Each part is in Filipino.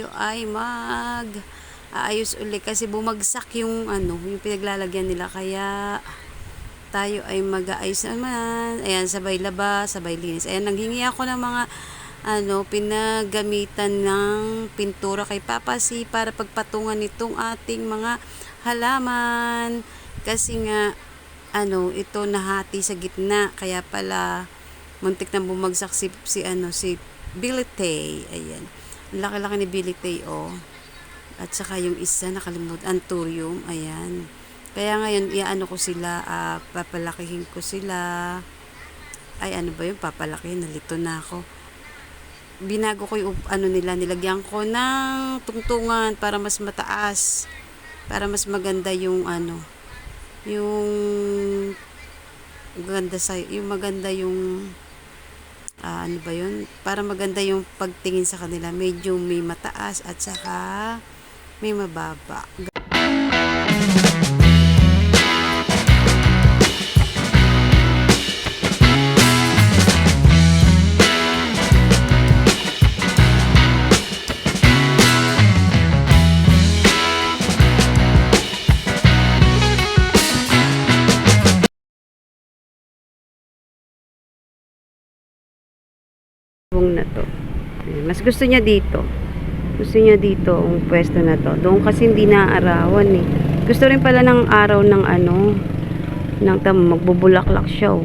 tayo ay aayos uli kasi bumagsak yung yung pinaglalagyan nila, kaya tayo ay mag-aayos naman. Ayan, sabay laba, sabay linis. Ayan, nanghingi ako ng mga pinagamitan ng pintura kay Papa C para pagpatungan nitong ating mga halaman. Kasi nga, ito nahati sa gitna. Kaya pala, muntik na bumagsak si Billy Tay. Ayan. Ang laki-laki ni Billy Tay, oh. At saka yung isa, nakalimutan, Anturium. Ayan. Kaya ngayon, ko sila, papalakihin ko sila. Ay, ano ba yun? Papalakihin, nalito na ako. Binago ko yung nila, nilagyan ko ng tungtungan para mas mataas. Para mas maganda yung yung maganda yung ano ba yun? Para maganda yung pagtingin sa kanila. Medyo may mataas at saka may mababa. Na to. Mas gusto niya dito. Gusto niya dito ang pwesto na to. Doon kasi hindi naaarawan eh. Gusto rin pala ng araw ng magbubulaklak siya. Oh.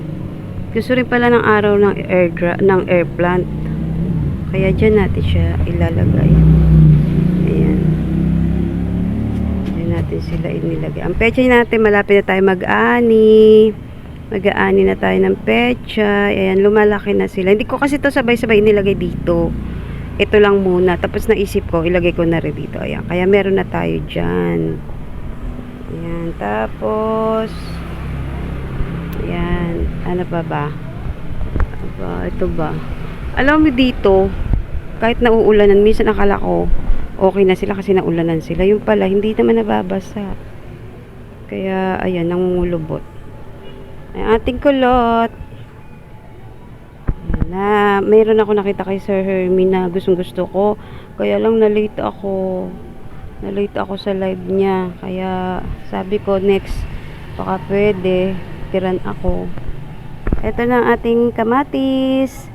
Gusto rin pala ng araw ng air plant. Kaya dyan natin siya ilalagay. Ayan. Dyan natin sila inilagay. Ang pecha natin, malapit na tayo mag-ani. Mag-aani na tayo ng pecha. Ayan, lumalaki na sila. Hindi ko kasi ito sabay-sabay inilagay dito. Ito lang muna. Tapos naisip ko, ilagay ko na rin dito. Ayan, kaya meron na tayo dyan. Ayan, tapos ayan, ano pa ba? Ito ba? Alam mo dito, kahit nauulanan, minsan akala ko, okay na sila kasi naulanan sila. Yung pala, hindi naman nababasa. Kaya, ayan, nangungulubot. Ang ating kulot. Ayan na. Mayroon ako nakita kay Sir Hermie na gustong gusto ko. Kaya lang nalate ako. Nalate ako sa live niya. Kaya sabi ko next baka pwede. Tiran ako. Ito na ang ating kamatis.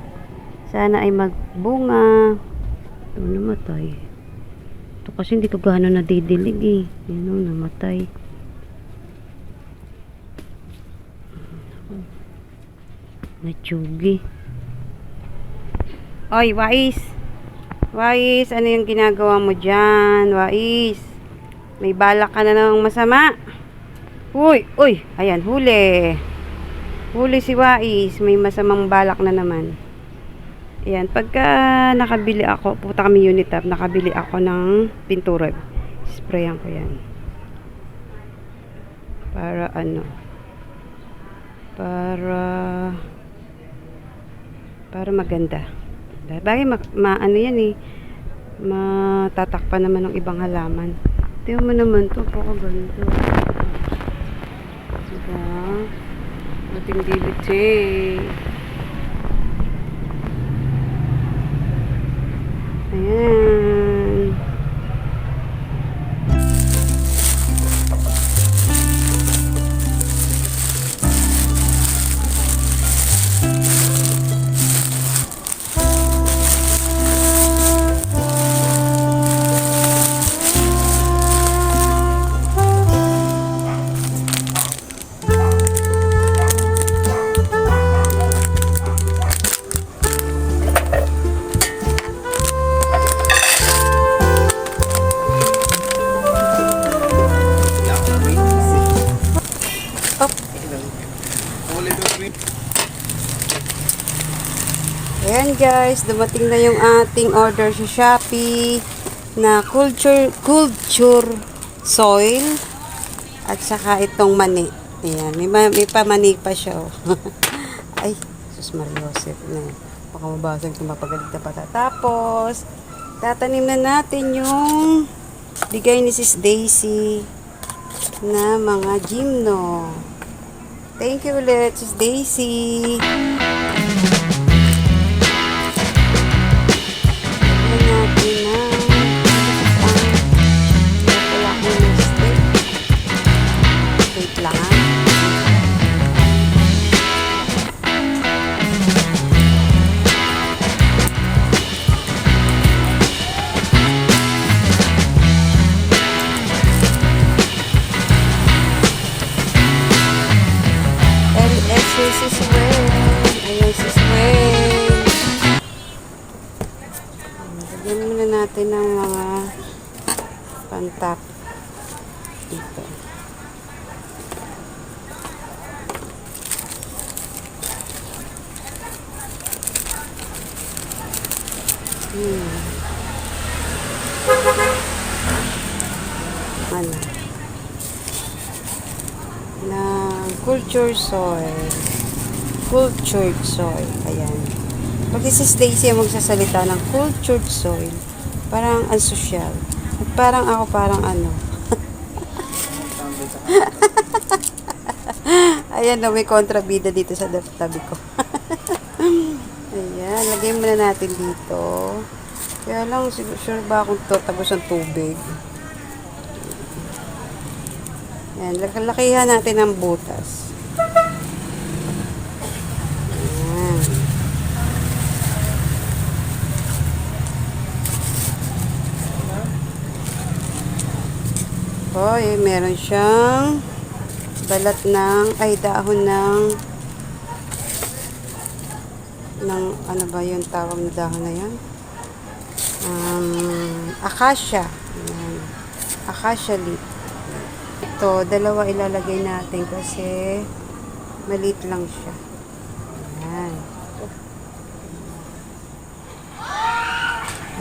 Sana ay magbunga. Ito namatay. Ito kasi hindi ko gaano nadidilig eh. Yan namatay. Natsugi. Oy, Wais. Wais, ano yung ginagawa mo dyan? Wais. May balak ka na ng masama. Uy, uy. Ayan, huli. Huli si Wais. May masamang balak na naman. Ayan, pagka nakabili ako, pupunta kami Unitap, nakabili ako ng pintura. Sprayan ko yan. Para para maganda. Bagay yan eh. Matatakpan naman ng ibang halaman. Tingnan mo naman to, pakaganda. Diba? Ating dilute. Ayan. Ayan guys, dumating na yung ating order sa Shopee na culture soil at saka itong mani. Ayan, may pamani pa siya. Oh. Ay, sus Mariosep na. Baka mabasag kung mapagalit na pata. Tapos, tatanim na natin yung bigay ni Sis Daisy na mga gymno. Thank you ulit, Sis Daisy. si Sis Wen. Ayan, Sis Wen. Lagyan muna natin ng mga pantap dito. Ano? Ng cultured soil. Cultured soil. Ayan. Pag si Daisy ang magsasalita ng cultured soil, parang unsosyal. At parang ako parang ano. Ayan na, may kontrabida dito sa tabi ko. Ayan, lagay muna natin dito. Kaya lang, sure ba akong tagos ng tubig? Ayan, lakihan natin ang butas. Ayan. Hoy, meron siyang balat ng, ay dahon ng ano ba yung tawag na dahon na yan? Acacia. Ayan. Acacia leaf. Ito, dalawa ilalagay natin kasi maliit lang siya. Ayan.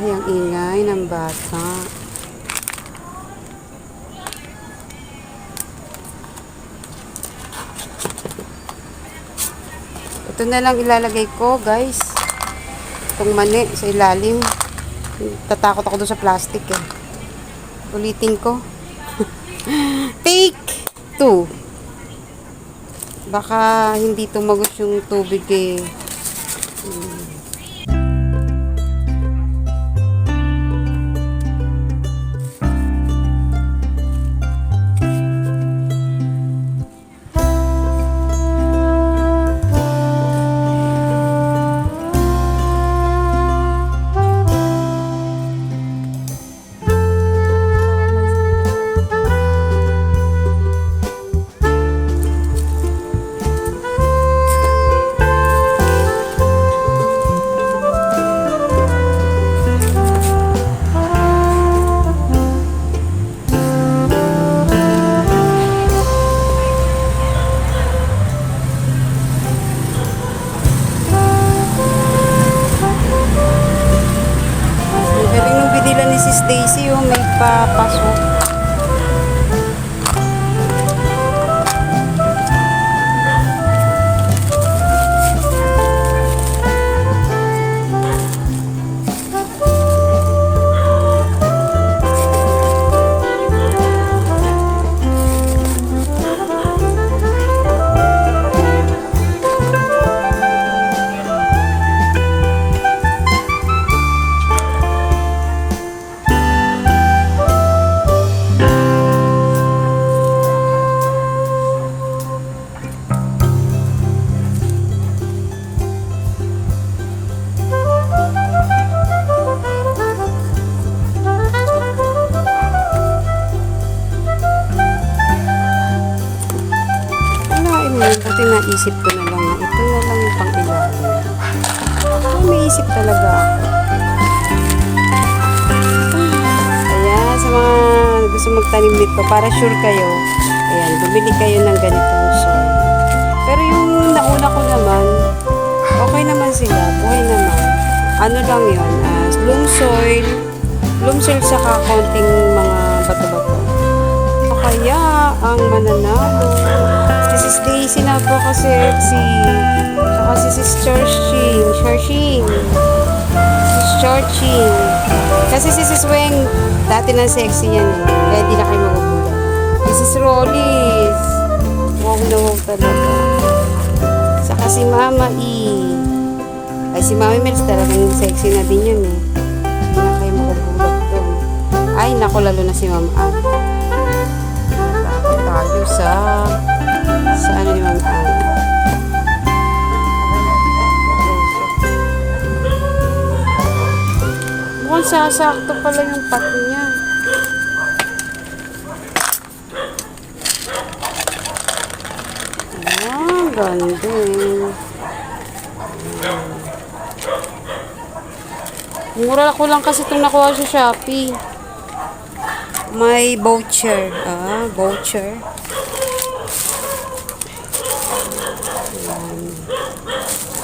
Ay, ang ingay ng bata. Ito na lang ilalagay ko, guys. Itong mani sa ilalim. Tatakot ako doon sa plastic eh. Ulitin ko. Take 2. Baka hindi tumagos yung tubig eh. Daisy yung may papasok. Buti naisip ko na lang na ito na lang yung pang-ilalim. May isip talaga ako. Ayan, sa mga gusto magtanim nito, para sure kayo, ayan, bumili kayo ng ganitong soil. Pero yung nauna ko naman, okay naman sila, buhay naman. Ano lang yun, loam soil saka konting mga bato-bato. So, kaya ang mananalo si Sis Daisy na po kasi saka si Sis Charching. Kasi si Sis Weng dati na sexy yan eh, kaya di na kayo magugulat. Si Sis Rollis, wow na wow talaga. Saka si Mama E, ay si Mami Mels talagang sexy na din yun eh, di na kayo magugulat doon. Ay naku, lalo na si Mama Ann. Tayo sa ano ni Mama Ann. Mukhang sasakto pala yung pot niya. Ayan. Ganda. Mura ko lang kasi itong nakuha sa Shopee. May voucher. Voucher. Ayan.